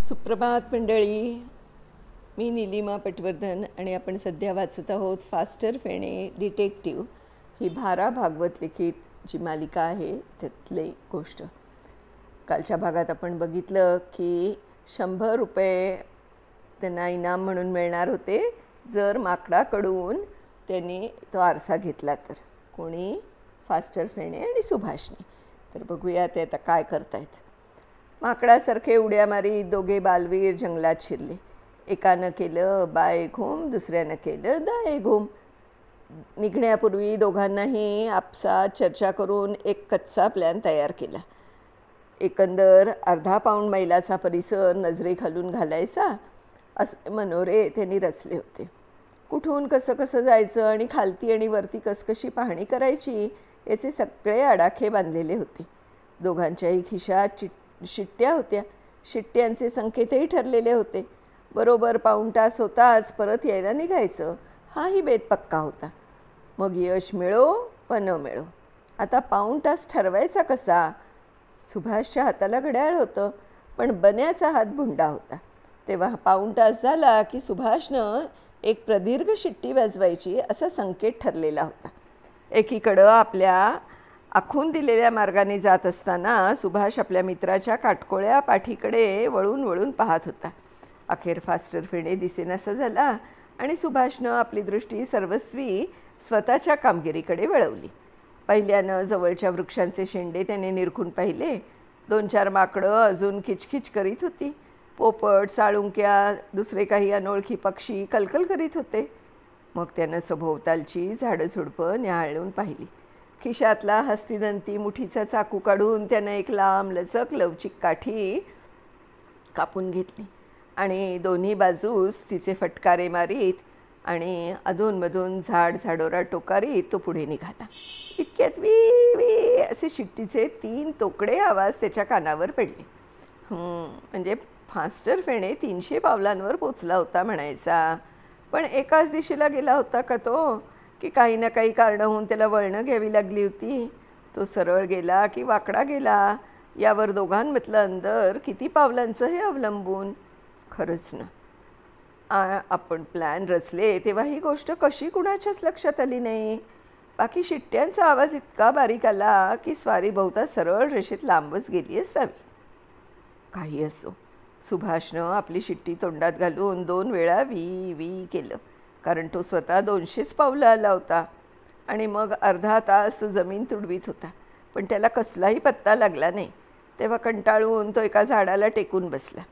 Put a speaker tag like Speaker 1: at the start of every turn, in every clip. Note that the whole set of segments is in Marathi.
Speaker 1: सुप्रभात मंडळी. मी नीलिमा पटवर्धन आणि आपण सध्या वाचत आहोत फास्टर फेणे डिटेक्टिव्ह ही भारा भागवत लिखित जी मालिका आहे त्यातली गोष्ट. कालच्या भागात आपण बघितलं की 100 रुपये त्यांना इनाम म्हणून मिळणार होते जर माकडाकडून त्यांनी तो आरसा घेतला तर. कोणी? फास्टर फेणे आणि सुभाषनी. तर बघूया ते आता काय करतायत. माकडासारखे उड्या मारी दोघे बालवीर जंगलात शिरले. एकानं केलं बाय घुम, दुसऱ्यानं केलं दाय घुम. निघण्यापूर्वी दोघांनाही आपसात चर्चा करून एक कच्चा प्लॅन तयार केला. एकंदर अर्धा पाऊण मैलाचा परिसर नजरेखालून घालायचा असे मनोरे त्यांनी रचले होते. कुठून कसं कसं जायचं आणि खालती आणि वरती कसकशी पाहणी करायची याचे सगळे आडाखे बांधलेले होते. दोघांच्याही खिशात शिट्ट्या होत्या. शिट्ट्यांचे संकेतही ठरलेले होते. बरोबर पाऊण तास होताच परत यायला निघायचं हाही बेत पक्का होता. मग यश मिळो वा न मिळो. आता पाऊण तास ठरवायचा कसा? सुभाषच्या हाताला घड्याळ होतं पण बन्याचा हात भुंडा होता. तेव्हा पाऊण तास झाला की सुभाषनं एक प्रदीर्घ शिट्टी वाजवायची असा संकेत ठरलेला होता. एकीकडं आपल्या आखून दिलेल्या मार्गाने जात असताना सुभाष आपल्या मित्राच्या काटकोळ्या पाठीकडे वळून वळून पाहत होता. अखेर फास्टर फेणे दिसेनासा झाला आणि सुभाषनं आपली दृष्टी सर्वस्वी स्वतःच्या कामगिरीकडे वळवली. पहिल्यानं जवळच्या वृक्षांचे शेंडे त्याने निरखून पाहिले. 2-4 माकडं अजून खिचखिच करीत होती. पोपट, साळुंक्या, दुसरे काही अनोळखी पक्षी कलकल करीत होते. मग त्यानं सभोवतालची झाडं झुडपं न्याहाळून पाहिली. खिशातला हस्तिदंती मुठीचा चाकू काढून त्यानं एक लांब लचक लवचिक काठी कापून घेतली आणि दोन्ही बाजूस तिचे फटकारे मारीत आणि अधूनमधून झाडोरा टोकारीत तो पुढे निघाला. इतक्यात वी वी असे शिट्टीचे 3 तोकडे आवाज त्याच्या कानावर पडले. म्हणजे फास्टर फेणे 300 पावलांवर पोचला होता म्हणायचा. पण एकाच दिशेला गेला होता का तो, की काही ना काही कारणं होऊन त्याला वळणं घ्यावी लागली होती? तो सरळ गेला की वाकडा गेला यावर दोघांमधलं अंतर किती पावलांचं हे अवलंबून. खरंच ना, आपण प्लॅन रचले तेव्हा ही गोष्ट कशी कुणाच्याच लक्षात आली नाही. बाकी शिट्ट्यांचा आवाज इतका बारीक आला की स्वारी बहुता सरळ रेषेत लांबच गेली असावी. काही असो, सुभाषनं आपली शिट्टी तोंडात घालून 2 वेळा वी वी केलं. कारण तो स्वतः 200च पावलं आला होता आणि मग अर्धा तास तो जमीन तुडवीत होता. पण त्याला कसलाही पत्ता लागला नाही. तेव्हा कंटाळून तो एका झाडाला टेकून बसला.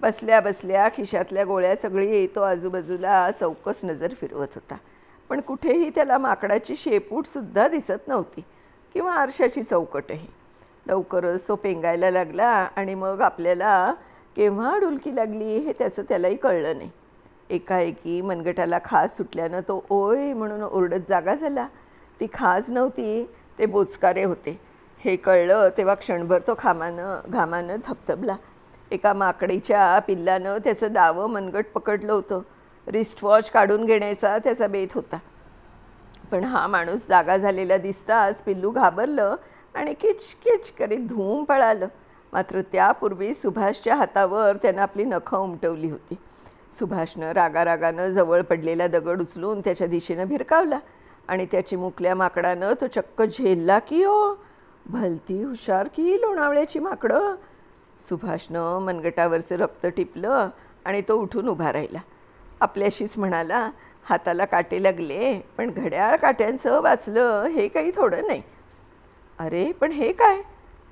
Speaker 1: बसल्या बसल्या खिशातल्या गोळ्या सगळी तो आजूबाजूला चौकस नजर फिरवत होता. पण कुठेही त्याला माकडाची शेपूटसुद्धा दिसत नव्हती किंवा आरशाची चौकटही. लवकरच तो पेंगायला लागला आणि मग आपल्याला केव्हा डुलकी लागली हे त्यालाही कळलं नाही. एकाएकी मनगटाला खाज सुटल्यानं तो ओय म्हणून ओरडत जागा झाला. ती खाज नव्हती, ते बोचकारे होते. हे कळलं तेव्हा क्षणभर तो घामानं थपथपला. एका माकडीच्या पिल्लानं त्याचं डावं मनगट पकडलं होतं. रिस्टवॉच काढून घेण्याचा त्याचा बेत होता. पण हा माणूस जागा झालेला दिसताच पिल्लू घाबरलं आणि किचकिच करीत धूम पळालं. मात्र त्यापूर्वी सुभाषच्या हातावर त्यानं आपली नखं उमटवली होती. सुभाषनं रागारागानं जवळ पडलेला दगड उचलून त्याच्या दिशेनं भिरकावला आणि त्या चिमुकल्या माकडानं तो चक्क झेलला की ओ, भलती हुशार की लोणावळ्याची माकडं. सुभाषनं मनगटावरचं रक्त टिपलं आणि तो उठून उभा राहिला. आपल्याशीच म्हणाला, हाताला काटे लागले पण घड्याळ काट्यांचं वाचलं हे काही थोडं नाही. अरे पण हे काय?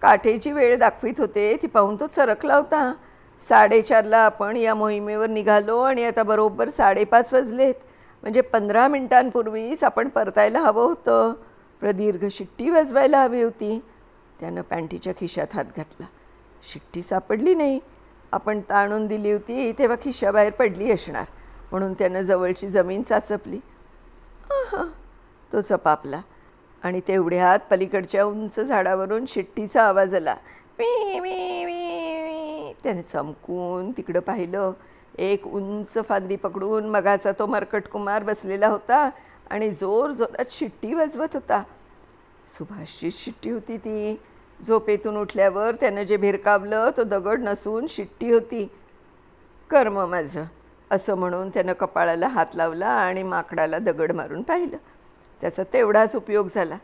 Speaker 1: काठेची वेळ दाखवीत होते ती पाहून तो चरकला होता. 4:30ला आपण या मोहिमेवर निघालो आणि आता बरोबर 5:30 वाजलेत. म्हणजे 15 मिनिटांपूर्वीच आपण परतायला हवं होतं. प्रदीर्घ शिट्टी वाजवायला हवी होती. त्यानं पॅन्टीच्या खिशात हात घातला. शिट्टी सापडली नाही. आपण ताणून दिली होती तेव्हा खिशाबाहेर पडली असणार म्हणून त्यानं जवळची जमीन चाचपली. तो चपापला आणि तेवढ्यात पलीकडच्या उंच झाडावरून शिट्टीचा आवाज आला. मी मी मी. त्याने चमकून तिकडं पाहिलं. एक उंच फांदी पकडून मगाचा तो मरकट कुमार बसलेला होता आणि जोरजोरात शिट्टी वाजवत होता. सुभाषचीच शिट्टी होती ती. झोपेतून उठल्यावर त्यानं जे भिरकावलं तो दगड नसून शिट्टी होती. कर्म माझं असं म्हणून त्यानं कपाळाला हात लावला आणि माकडाला दगड मारून पाहिलं. त्याचा तेवढाच उपयोग झाला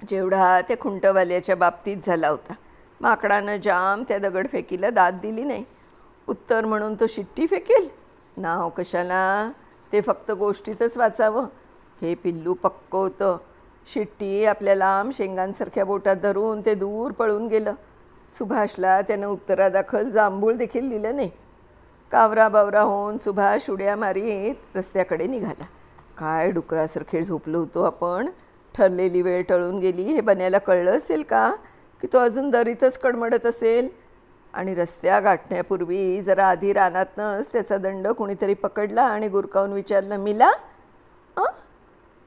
Speaker 1: जेवढा त्या खुंटवाल्याच्या बाबतीत झाला होता. माकडानं जाम त्या दगडफेकीला दाद दिली नाही. उत्तर म्हणून तो शिट्टी फेकेल, नाव कशाला, ते फक्त गोष्टीतच वाचावं. हे पिल्लू पक्क होतं. शिट्टी आपल्या लांब शेंगांसारख्या बोटात धरून ते दूर पळून गेलं. सुभाषला त्यानं उत्तरादाखल जांभूळ देखील दिलं नाही. कावरा बावरा होऊन सुभाष उड्या मारीत रस्त्याकडे निघाला. काय डुकरासारखे झोपलो होतो आपण. ठरलेली वेळ टळून गेली हे बन्याला कळलं असेल का, की तो अजून दरीतच कडमडत असेल. आणि रस्त्या गाठण्यापूर्वी जरा आधी रानातनंच त्याचा दंड कुणीतरी पकडला आणि गुरकावून विचारलं, मिला?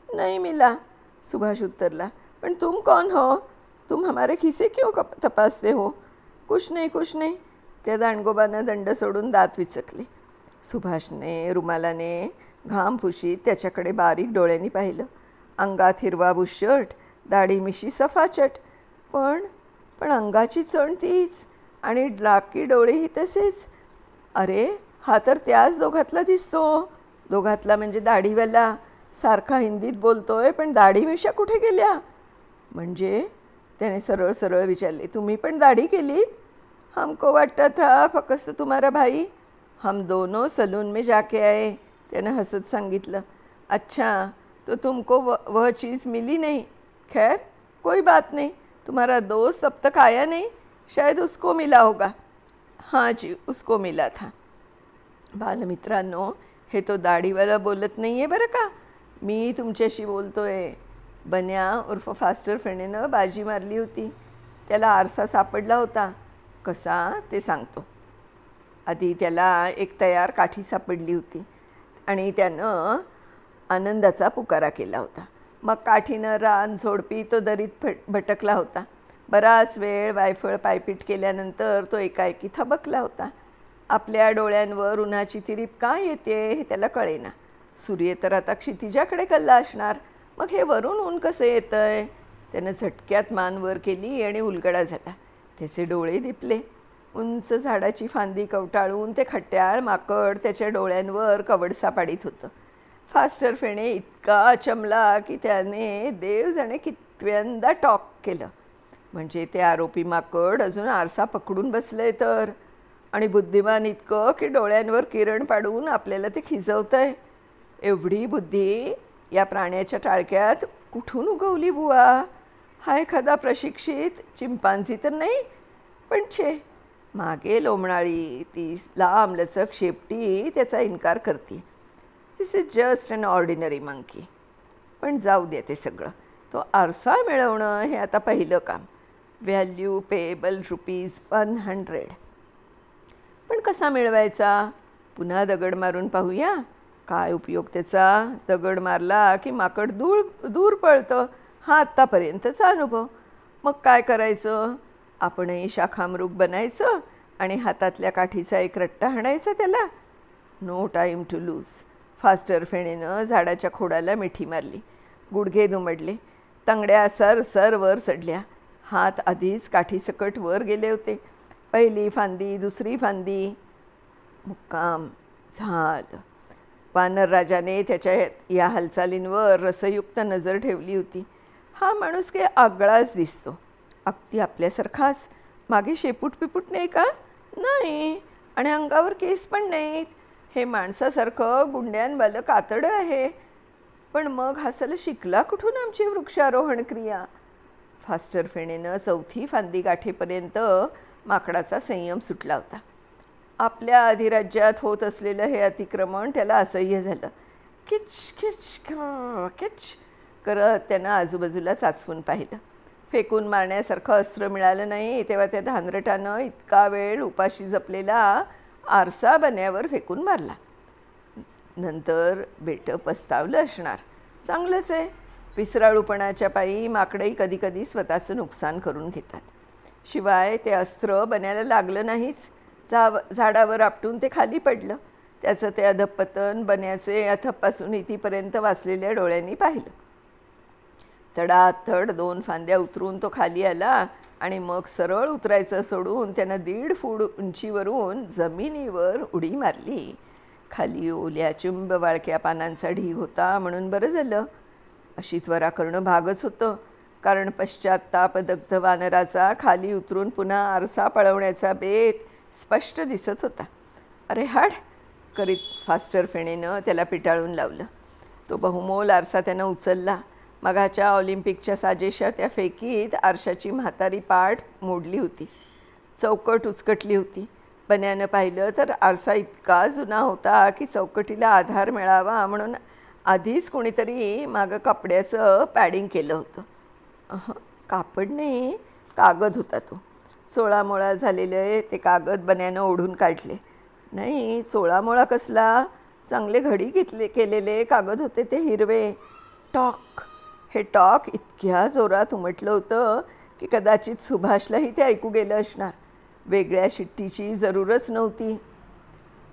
Speaker 1: नहीं मिला, सुभाष उत्तरला. पण तुम कौन हो? तुम हमारे खिसे क्यों तपासते हो? कुछ नहीं कुछ नहीं. त्या दांडगोबानं दंड सोडून दात विचकले. सुभाषने रुमालाने घाम फुशीत त्याच्याकडे बारीक डोळ्यांनी पाहिलं. अंगात हिरवा बुशर्ट, दाढी मिशी सफाचट, पण अंगाची चण तीच आणि डाकी डोळेही तसेच. अरे हा तर त्याच दोघातला दिसतो. दोघातला म्हणजे दाढीवाला. सारखा हिंदीत बोलतोय पण दाढी मिशा कुठे गेल्या? म्हणजे त्याने सरळ सरळ विचारले, तुम्ही पण दाढी केलीत? हमको वाटता था फकस्त तुम्हारा भाई. हम दोनों सलून में जाके आए, त्यानं हसत सांगितलं. अच्छा, तो तुमको वह चीज़ मिली नहीं. खैर कोई बात नहीं, तुम्हारा दोस्त अब तक आया नहीं, शायद उसको मिला होगा. हाँ जी, उसको मिला था. बालमित्रांनो, हे तो दाढीवाला बोलत नाही आहे बरं का, मी तुमच्याशी बोलतोय. बन्या उर्फ फास्टर फेणेनं बाजी मारली होती. त्याला आरसा सापडला होता. कसा ते सांगतो. आधी त्याला एक तयार काठी सापडली होती आणि त्यानं आनंदाचा पुकारा केला होता. मग काठीनं रान झोडपी तो दरीत भटकला होता. बराच वेळ वायफळ पायपीट केल्यानंतर तो एकाएकी थबकला होता. आपल्या डोळ्यांवर उन्हाची तिरीप का येते हे त्याला कळेना. सूर्य तर आता क्षितिजाकडे कल्ला असणार, मग हे वरून ऊन कसं येतं आहे? त्यानं झटक्यात मान वर केली आणि उलगडा झाला. त्याचे डोळे दिपले. उंच झाडाची फांदी कवटाळून ते खट्याळ माकड त्याच्या डोळ्यांवर कवडसा पाडीत होतं. फास्टर फेणे इतका अचमला की त्याने देव जाणे कितव्यांदा टॉक केलं. म्हणजे ते आरोपी माकड अजून आरसा पकडून बसलंय तर, आणि बुद्धिमान इतकं की डोळ्यांवर किरण पाडून आपल्याला ते खिजवतं आहे. एवढी बुद्धी या प्राण्याच्या टाळक्यात कुठून उगवली बुवा? हा एखादा प्रशिक्षित चिंपांझी तर नाही, पण छे, मागे लोमणारी ती लांब लचक शेपटी त्याचा इन्कार करते. This is just an ordinary monkey. पण जाऊ दे ते सगळं. तो आरसा मिळवणं हे आता पहिलं काम. Value payable ₹100. पण कसा मिळवायचा? पुन्हा दगड मारून पाहूया. काय उपयोग त्याचा? दगड मारला की माकड दूर पळतं. हा आत्तापर्यंतचा अनुभव. मग काय करायचं? आपणही शाखामृग बनायचं आणि हातातल्या काठीचा एक रट्टा हाणायचा त्याला. No time to lose. Faster फेणेनं झाडाच्या खोडाला मिठी मारली. गुडघे दुमडले. तंगड्या सर वर चढल्या. हात आधीच काठीसकट वर गेले होते. पहिली फांदी, दुसरी फांदी. मुक्काम झालं. वानरराजाने त्याच्या या हालचालींवर रसयुक्त नजर ठेवली होती. हा माणूस काही आगळाच दिसतो. अगदी आपल्यासारखाच. मागे शेपूट पिपूट नाही का? नाही. आणि अंगावर केस पण नाहीत. हे माणसासारखं गुंड्यांवालं कातडं आहे. पण मग हसायला शिकला कुठून आमची वृक्षारोहण क्रिया? फास्टर फेणेनं चौथी फांदी गाठेपर्यंत माकडाचा संयम सुटला होता. आपल्या अधिराज्यात होत असलेलं हे अतिक्रमण त्याला असह्य झालं. किच किच किच करत त्यानं आजूबाजूला चाचपून पाहिलं. फेकून मारण्यासारखं अस्त्र मिळालं नाही तेव्हा त्या धानरटानं इतका वेळ उपाशी जपलेला आरसा बन्यावर फेकून मारला. नंतर बेटं पस्तावलं असणार. चांगलंच आहे. विसराळूपणाच्या पायी माकडंही कधीकधी स्वतःचं नुकसान करून घेतात. शिवाय ते अस्त्र बन्याला लागलं नाहीच. झाडावर आपटून ते खाली पडलं. त्याचं ते अधपतन बन्याचे अथपासून इथीपर्यंत वाचलेल्या डोळ्यांनी पाहिलं. तडातड 2 फांद्या उतरून तो खाली आला आणि मग सरळ उतरायचं सोडून त्यानं 1.5 फूट उंचीवरून जमिनीवर उडी मारली. खाली ओल्या चिंब वाळक्या पानांचा ढीग होता म्हणून बरं झालं. अशी त्वरा करणं भागच होतं, कारण पश्चात्तापदग्ध वानराचा खाली उतरून पुन्हा आरसा पळवण्याचा बेत स्पष्ट दिसत होता. अरे हाड करीत फास्टर फेणेनं त्याला पिटाळून लावलं. तो बहुमोल आरसा त्यानं उचलला. मगाच्या ऑलिम्पिकच्या साजेशा त्या फेकीत आरशाची म्हातारी पाठ मोडली होती. चौकट उचकटली होती. बन्यानं पाहिलं तर आरसा इतका जुना होता की चौकटीला आधार मिळावा म्हणून आधीच कोणीतरी मागं कपड्याचं पॅडिंग केलं होतं. कापड नाही, कागद होता तो. 16 मोळा झालेले ते कागद बन्यानं ओढून काढले. नाही, 16 मोळा कसला, चांगले घडी केलेले कागद होते ते हिरवे. टॉक. हे टॉक इतक्या जोरात उमटलं होतं की कदाचित सुभाषलाही ते ऐकू गेलं असणार. वेगळ्या शिट्टीची जरूरच नव्हती.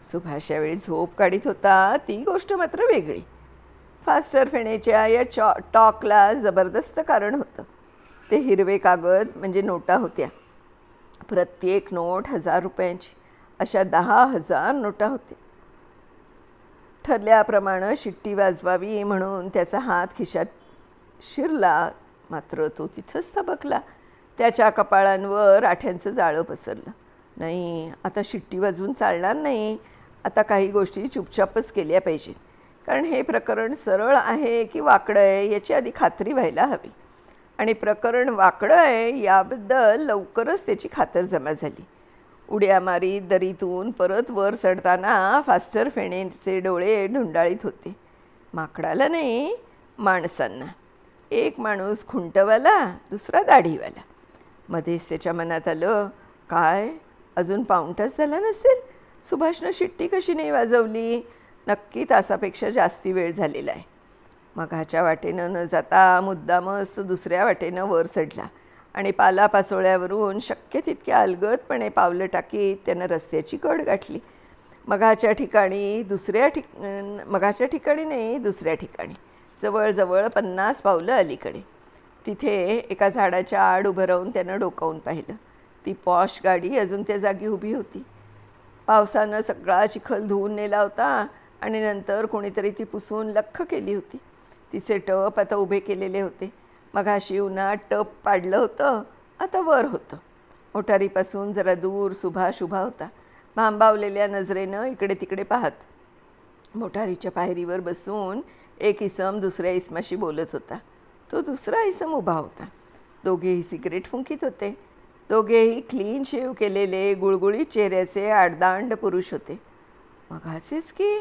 Speaker 1: सुभाष यावेळी झोप काढीत होता ती गोष्ट मात्र वेगळी. फास्टर फेणेच्या या टॉकला जबरदस्त कारण होतं. ते हिरवे कागद म्हणजे नोटा होत्या. प्रत्येक नोट 1000 रुपयांची. अशा 10,000 नोटा होत्या. ठरल्याप्रमाणे शिट्टी वाजवावी म्हणून त्याचा हात खिशात शिरला, मात्र तो तिथंच थबकला. त्याच्या कपाळांवर आठ्यांचं जाळं पसरलं. नाही, आता शिट्टी वाजवून चालणार नाही. आता काही गोष्टी चुपचापच केल्या पाहिजेत, कारण हे प्रकरण सरळ आहे की वाकडं आहे याची आधी खात्री व्हायला हवी. आणि प्रकरण वाकडं आहे याबद्दल लवकरच त्याची खातरजमा झाली. उड्या मारीत दरीतून परत वर चढताना फास्टर फेणेचे डोळे ढुंडाळीत होते. माकडाला नाही, माणसांना. एक माणूस खुंटवाला, दुसरा दाढीवाला. मध्येच त्याच्या मनात आलं, काय अजून पाऊण तास झाला नसेल, सुभाषनं शिट्टी कशी नाही वाजवली. नक्की तासापेक्षा जास्ती वेळ झालेला आहे. मघाच्या वाटेनं न जाता मुद्दामच तो दुसऱ्या वाटेनं वर चढला आणि पालापाचोळ्यावरून शक्य तितक्या अलगदपणे पावलं टाकीत त्यानं रस्त्याची कड गाठली. मघाच्या ठिकाणी नाही, दुसऱ्या ठिकाणी जवळजवळ 50 पावलं अलीकडे. तिथे एका झाडाच्या आड उभं राहून त्यानं डोकावून पाहिलं. ती पॉश गाडी अजून त्या जागी उभी होती. पावसानं सगळा चिखल धुवून नेला होता आणि नंतर कोणीतरी ती पुसून लख्ख केली होती. तिचे टप आता उभे केलेले होते. मघाशी उन्हात टप पाडलं होतं, आता वर होतं. मोटारीपासून जरा दूर सुभाष उभा होता, भांबावलेल्या नजरेनं इकडे तिकडे पाहत. मोटारीच्या पायरीवर बसून एक इसम दुसऱ्या इसमाशी बोलत होता. तो दुसरा इसम उभा होता. दोघेही सिगरेट फुंकीत होते. दोघेही क्लीन शेव केलेले गुळगुळीत चेहऱ्याचे आडदांड पुरुष होते. मघाचेच की,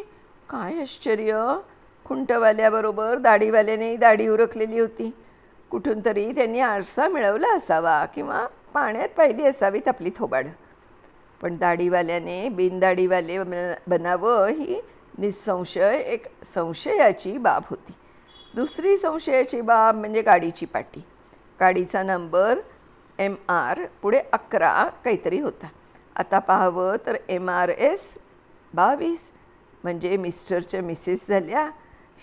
Speaker 1: काय आश्चर्य. खुंटवाल्याबरोबर दाढीवाल्याने दाढी उरकलेली होती. कुठून तरी त्यांनी आरसा मिळवला असावा किंवा पाण्यात पाहिली असावीत आपली थोबाडं. पण दाढीवाल्याने बिनदाढीवाले बनावं ही निसंशय एक संशयाची बाब होती. दुसरी संशयाची बाब म्हणजे गाडीची पाटी. गाडीचा नंबर MR पुढे 11 काहीतरी होता. आता पाहावं तर MRS 22 म्हणजे मिस्टरच्या मिसेस झाल्या.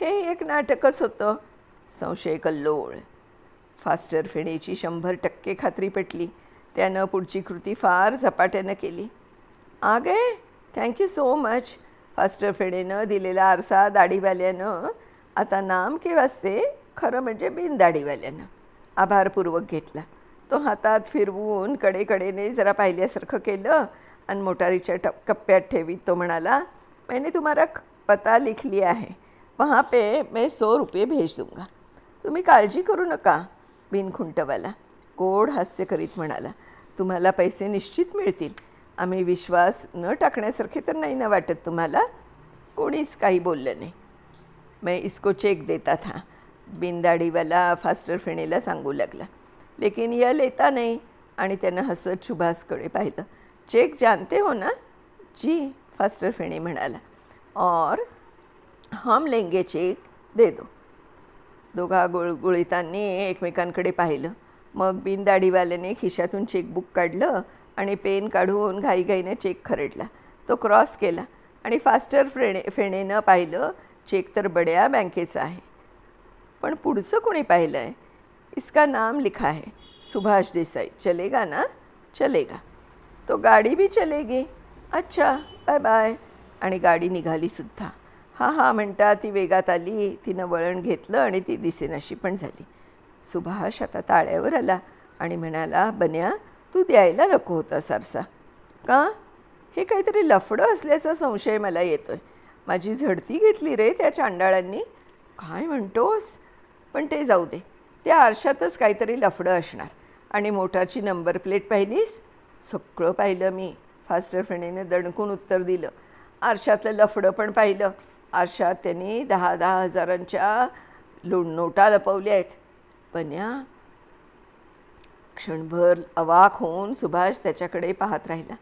Speaker 1: हे एक नाटकच होतं. संशय कल्लोळ. फास्टर फेणेची 100% खात्री पटली. त्यानं पुढची कृती फार झपाट्यानं केली. आ गए, थँक्यू सो मच. फास्टर फेणेनं दिलेला आरसा दाढीवाल्यानं आता नाम के वास्ते, खरं म्हणजे बिनदाढीवाल्यानं आभारपूर्वक घेतला. तो हातात फिरवून कडेकडेने जरा पाहिल्यासारखं केलं आणि मोटारीच्या कप्प्यात ठेवीत तो म्हणाला, मैंने तुम्हारा पता लिख लिया है, वहाँ पे मैं 100 रुपये भेज दूंगा. तुम्ही काळजी करू नका. बिनखुंटवाला गोड हास्य करीत म्हणाला, तुम्हाला पैसे निश्चित मिळतील. आम्ही विश्वास न टाकण्यासारखे तर नाही ना वाटत तुम्हाला. कोणीच काही बोललं नाही. मैं इसको चेक देता था, बिनदाढीवाला फास्टर फेणेला सांगू लागला. लेकिन यह लेता नहीं. आणि त्यानं हसत सुभाषकडे पाहिलं. चेक जानते हो ना. जी, फास्टर फेणे म्हणाला. और हम लेंगे चेक, दे दो. दोघा गुळगुळीतांनी एकमेकांकडे पाहिलं. मग बिनदाढीवाल्याने खिशातून चेकबुक काढलं आणि पेन काढून घाईघाईने चेक खरडला. तो क्रॉस केला आणि फास्टर फेणेनं पाहिलं, चेक तर बड्या बँकेचा आहे. पण पुढचं कोणी पाहिलं आहे. इसका नाम लिखा है सुभाष देसाई, चलेगा ना? चलेगा. तो गाडी भी चलेगी. अच्छा, बाय बाय. आणि गाडी निघाली सुद्धा. हां हां म्हणता ती वेगात आली. तिनं वळण घेतलं आणि ती दिसेनाशी पण झाली. सुभाष आता ताळ्यावर आला आणि म्हणाला, बन्या, तू द्यायला नको होता सारसा. का? हे काहीतरी लफडं असल्याचा संशय मला येतोय. माझी झडती घेतली रे त्या चांडाळांनी. काय म्हणतोस? पण ते जाऊ दे. त्या आरशातच काहीतरी लफडं असणार. आणि मोटारची नंबर प्लेट पाहिलीस? सगळं पाहिलं मी. फास्टर फेणेने दणकून उत्तर दिलं. आरशातलं लफडं पण पाहिलं. आरशात त्यांनी 10-10 हजारांच्या नोटा लपवल्या आहेत. बन्या, क्षणभर अवाक होऊन सुभाष त्याच्याकडे पाहत राहिला.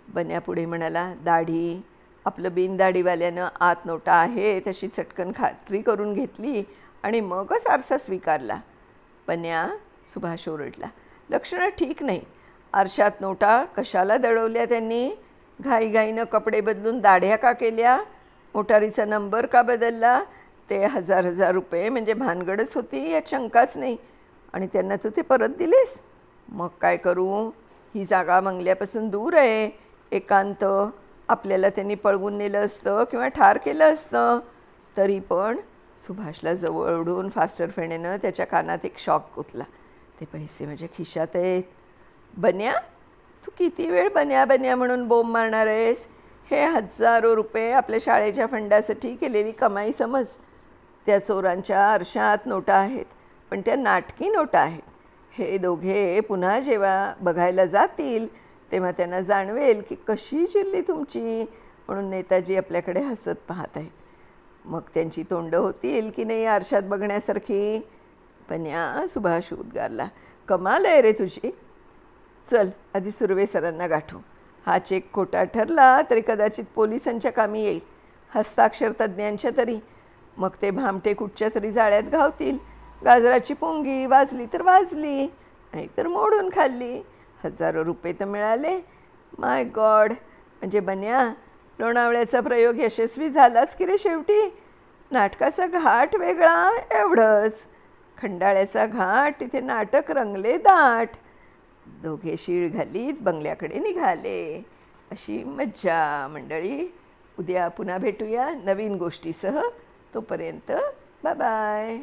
Speaker 1: बन्या पुढे म्हणाला, दाढी, आपलं बिनदाढीवाल्यानं आत नोटा आहे तशी चटकन खात्री करून घेतली आणि मगच आरसा स्वीकारला. बन्या, सुभाष ओरडला, लक्षणं ठीक नाही. आरशात नोटा कशाला दडवल्या त्यांनी? घाईघाईनं कपडे बदलून दाढ्या का केल्या? मोटारीचा नंबर का बदलला? ते 1000 रुपये म्हणजे भानगडच होती यात शंकाच नाही. आणि त्यांना तू ते परत दिलेस? मग काय करू? ही जागा बंगल्यापासून दूर आहे. एकांत. आपल्याला त्यांनी पळवून नेलं असतं किंवा ठार केलं असतं. तरी पण सुभाषला जवळ ओढून फास्टर फेणेनं त्याच्या कानात एक शॉक गुंतला. ते पैसे माझ्या खिशात आहेत. बन्या, तू किती वेळ बन्या बन्या म्हणून बोंब मारणार आहेस? हे हजारो रुपये आपल्या शाळेच्या फंडासाठी केलेली कमाई समज. त्या चोरांच्या आरशात नोटा आहेत, पण त्या नाटकी नोटा आहेत. हे दोघे पुन्हा जेव्हा बघायला जातील तेव्हा त्यांना जाणवेल की कशी चिरली तुमची, म्हणून नेताजी आपल्याकडे हसत पाहत आहेत. मग त्यांची तोंडं होतील की नाही आरशात बघण्यासारखी? बन्या, सुभाष उद्गारला, कमाल आहे रे तुझी. चल, आधी सुर्वे सरांना गाठू. हा चेक खोटा ठरला तरी कदाचित पोलिसांच्या कामी येईल, हस्ताक्षर तज्ज्ञांच्या तरी. मग ते भामटे कुठच्या तरी जाळ्यात घावतील. गाजराची पुंगी वाजली तर वाजली, नाहीतर मोडून खाल्ली. हजारो रुपये तर मिळाले. माय गॉड. म्हणजे बन्या, लोणावळ्याचा प्रयोग यशस्वी झालाच की रे शेवटी. नाटकाचा घाट वेगळा एवढंच. खंडाळ्याचा घाट, तिथे नाटक रंगले दाट. दोघे शीळ घालीत बंगल्याकडे निघाले. अशी मज्जा मंडळी. उद्या पुन्हा भेटूया नवीन गोष्टीसह. तोपर्यंत बाय बाय.